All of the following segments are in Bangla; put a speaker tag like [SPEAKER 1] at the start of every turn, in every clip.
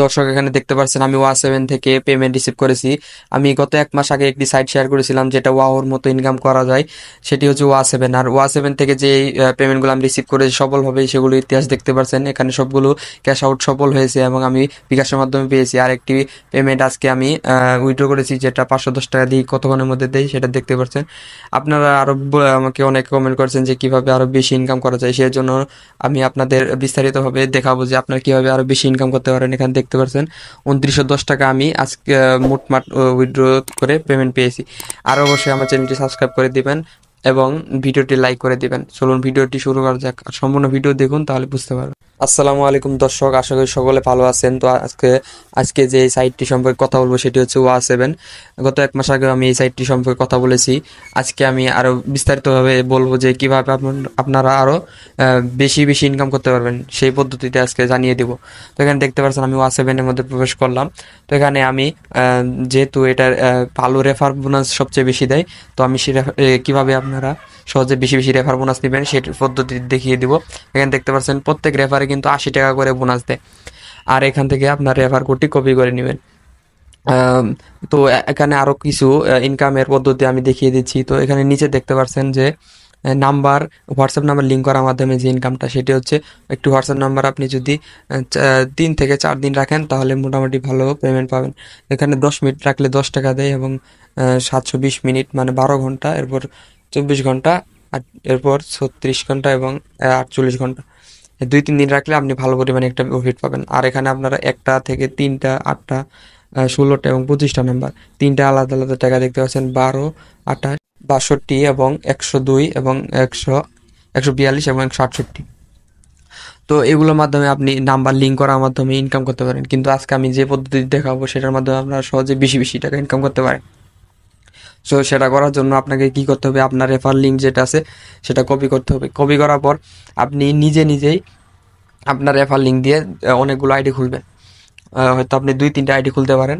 [SPEAKER 1] দর্শক এখানে দেখতে পাচ্ছেন আমি ওয়া7 থেকে পেমেন্ট রিসিভ করেছি। আমি গত 1 মাস আগে একটি সাইট শেয়ার করেছিলাম যেটা ওয়াওর মতো ইনকাম করা যায়, সেটি হচ্ছে ওয়া7। আর ওয়া7 থেকে যে পেমেন্টগুলো আমি রিসিভ করেছি সফলভাবে, সেগুলো ইতিহাস দেখতে পাচ্ছেন এখানে সবগুলো ক্যাশ আউট সফল হয়েছে এবং আমি বিকাশের মাধ্যমে পেয়েছি। আর একটি পেমেন্ট আজকে আমি উইথড্র করেছি যেটা 510 টাকা দিয়ে কতক্ষণের মধ্যে দেয় সেটা দেখতে পাচ্ছেন। আপনারা আরও আমাকে অনেক কমেন্ট করেছেন যে কিভাবে আরও বেশি ইনকাম করা যায়, সেই জন্য আমি আপনাদের বিস্তারিতভাবে দেখাবো যে আপনারা কীভাবে আরও বেশি ইনকাম করতে পারেন। এখানে দেখতে পাচ্ছেন 2910 টাকা আমি আজকে মোটমাট উইথড্র করে পেমেন্ট পেয়েছি। আর অবশ্যই আমার চ্যানেলটি সাবস্ক্রাইব করে দিবেন এবং ভিডিওটি লাইক করে দিবেন। চলুন ভিডিওটি শুরু করা যাক, আর সম্পূর্ণ ভিডিও দেখুন তাহলে বুঝতে পারবেন। আসসালামু আলাইকুম দর্শক, আশা করি সকলে ভালো আছেন। তো আজকে যে সাইটটি সম্পর্কে কথা বলবো সেটি হচ্ছে ওয়া7। গত 1 মাস আগে আমি এই সাইটটি সম্পর্কে কথা বলেছি। আজকে আমি আরও বিস্তারিতভাবে বলবো যে কীভাবে আপনারা আরও বেশি বেশি ইনকাম করতে পারবেন, সেই পদ্ধতিতে আজকে জানিয়ে দেবো। তো এখানে দেখতে পাচ্ছেন আমি ওয়া7-এর মধ্যে প্রবেশ করলাম। তো এখানে আমি যেহেতু এটার ভালো রেফার বোনাস সবচেয়ে বেশি দেয়, তো আমি সে কীভাবে আপনারা সহজে বেশি বেশি রেফার বোনাস নেবেন সেটির পদ্ধতি দেখিয়ে দিব। এখানে দেখতে পাচ্ছেন প্রত্যেক রেফারে কিন্তু 80 টাকা করে বোনাস দেয়। আর এখান থেকে আপনার রেফার কোডটি কপি করে নেবেন। তো এখানে আরও কিছু ইনকামের পদ্ধতি আমি দেখিয়ে দিচ্ছি। তো এখানে নিচে দেখতে পাচ্ছেন যে নাম্বার, হোয়াটসঅ্যাপ নাম্বার লিঙ্ক করার মাধ্যমে যে ইনকামটা সেটি হচ্ছে, একটি হোয়াটসঅ্যাপ নাম্বার আপনি যদি 3 থেকে 4 দিন রাখেন তাহলে মোটামুটি ভালো পেমেন্ট পাবেন। এখানে 10 মিনিট রাখলে 10 টাকা দেয় এবং 720 মিনিট মানে 12 ঘন্টা, এরপর 24 ঘন্টা, আর এরপর 36 ঘন্টা এবং 48 ঘন্টা। 2-3 দিন রাখলে আপনি ভালো পরিমাণে একটা প্রফিট পাবেন। আর এখানে আপনারা 1টা থেকে 3টা, 8টা, 16টা এবং 25টা নাম্বার, 3টা আলাদা আলাদা টাকা দেখতে পাচ্ছেন, 12, 28, 62 এবং 102 এবং 142 এবং 168। তো এগুলোর মাধ্যমে আপনি নাম্বার লিঙ্ক করার মাধ্যমে ইনকাম করতে পারেন। কিন্তু আজকে আমি যে পদ্ধতি দেখাবো সেটার মাধ্যমে আপনারা সহজে বেশি বেশি টাকা ইনকাম করতে পারেন। সো সেটা করার জন্য আপনাকে কি করতে হবে, আপনার রেফার লিঙ্ক যেটা আছে সেটা কপি করতে হবে। কপি করার পর আপনি নিজে নিজেই আপনার রেফার লিঙ্ক দিয়ে অনেকগুলো আইডি খুলবেন। হয়তো আপনি 2-3টা আইডি খুলতে পারেন।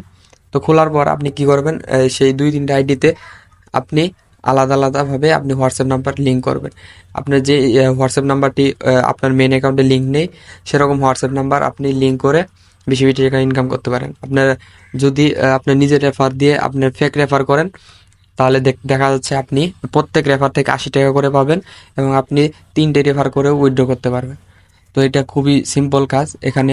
[SPEAKER 1] তো খোলার পর আপনি কি করবেন, সেই 2-3টা আইডিতে আপনি আলাদা আলাদাভাবে আপনি হোয়াটসঅ্যাপ নাম্বার লিঙ্ক করবেন। আপনার যে হোয়াটসঅ্যাপ নাম্বারটি আপনার মেন অ্যাকাউন্টে লিঙ্ক নেই, সেরকম হোয়াটসঅ্যাপ নাম্বার আপনি লিঙ্ক করে বেশি বেশি টাকা ইনকাম করতে পারেন। আপনার যদি আপনার নিজের রেফার দিয়ে আপনি ফেক রেফার করেন, তাহলে দেখা যাচ্ছে আপনি প্রত্যেক রেফার থেকে 80 টাকা করে পাবেন এবং আপনি 3টে রেফার করে উইথড্র করতে পারবেন। তো এটা খুবই সিম্পল কাজ। এখানে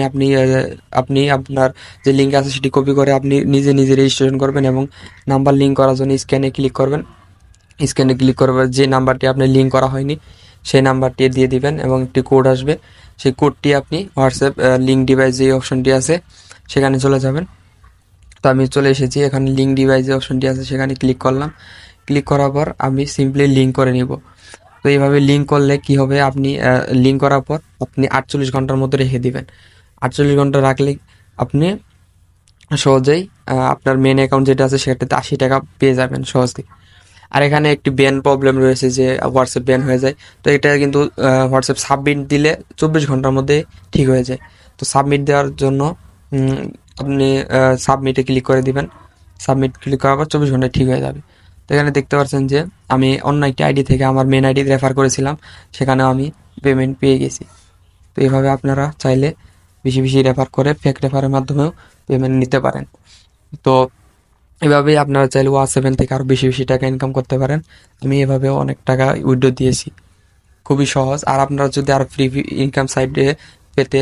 [SPEAKER 1] আপনি আপনার যে লিঙ্ক আছে সেটি কপি করে আপনি নিজে নিজে রেজিস্ট্রেশন করবেন এবং নাম্বার লিঙ্ক করার জন্য স্ক্যানে ক্লিক করবেন। স্ক্যানে ক্লিক করবার যে নাম্বারটি আপনি লিঙ্ক করা হয়নি সেই নাম্বারটি দিয়ে দিবেন এবং একটি কোড আসবে। সেই কোডটি আপনি হোয়াটসঅ্যাপ লিঙ্ক ডিভাইস যে অপশনটি আছে সেখানে চলে যাবেন। তো আমি চলে এসেছি, এখানে লিঙ্ক ডিভাইস যে অপশনটি আছে সেখানে ক্লিক করলাম। ক্লিক করার পর আমি সিম্পলি লিঙ্ক করে নিব। তো এইভাবে লিঙ্ক করলে কি হবে, আপনি লিঙ্ক করার পর আপনি 48 ঘন্টার মধ্যে রেখে দিবেন। 48 ঘন্টা রাখলে আপনি সহজেই আপনার মেন অ্যাকাউন্ট যেটা আছে সেটাতে 80 টাকা পেয়ে যাবেন সহজেই। আর এখানে একটি ব্যান প্রবলেম রয়েছে যে হোয়াটসঅ্যাপ ব্যান হয়ে যায়। তো এটা কিন্তু হোয়াটসঅ্যাপ সাবমিট দিলে 24 ঘন্টার মধ্যে ঠিক হয়ে যায়। তো সাবমিট দেওয়ার জন্য আপনি সাবমিটে ক্লিক করে দিবেন। সাবমিট ক্লিক করার পর 24 ঘন্টায় ঠিক হয়ে যাবে। তো এখানে দেখতে পাচ্ছেন যে আমি অন্য একটি আইডি থেকে আমার মেন আইডি রেফার করেছিলাম, সেখানেও আমি পেমেন্ট পেয়ে গেছি। তো এইভাবে আপনারা চাইলে বেশি বেশি রেফার করে ফেক রেফারের মাধ্যমেও পেমেন্ট নিতে পারেন। তো এভাবেই আপনারা চাইলে ওয়া7 থেকে আরও বেশি বেশি টাকা ইনকাম করতে পারেন। আমি এভাবেও অনেক টাকা উইথড্র দিয়েছি, খুবই সহজ। আর আপনারা যদি আরও ফ্রি ইনকাম সাইটে পেতে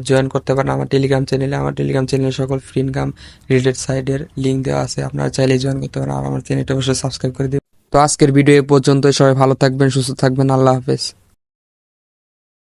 [SPEAKER 1] জয়েন করতে পারেন আমার টেলিগ্রাম চ্যানেলে। আমার টেলিগ্রাম চ্যানেলে সকল ফ্রি ইনকাম রিলেটেড সাইটের লিঙ্ক দেওয়া আছে, আপনারা চাইলে জয়েন করতে পারেন। আর আমার চ্যানেলটা অবশ্যই সাবস্ক্রাইব করে দেবেন। তো আজকের ভিডিও এ পর্যন্ত, সবাই ভালো থাকবেন, সুস্থ থাকবেন, আল্লাহ হাফেজ।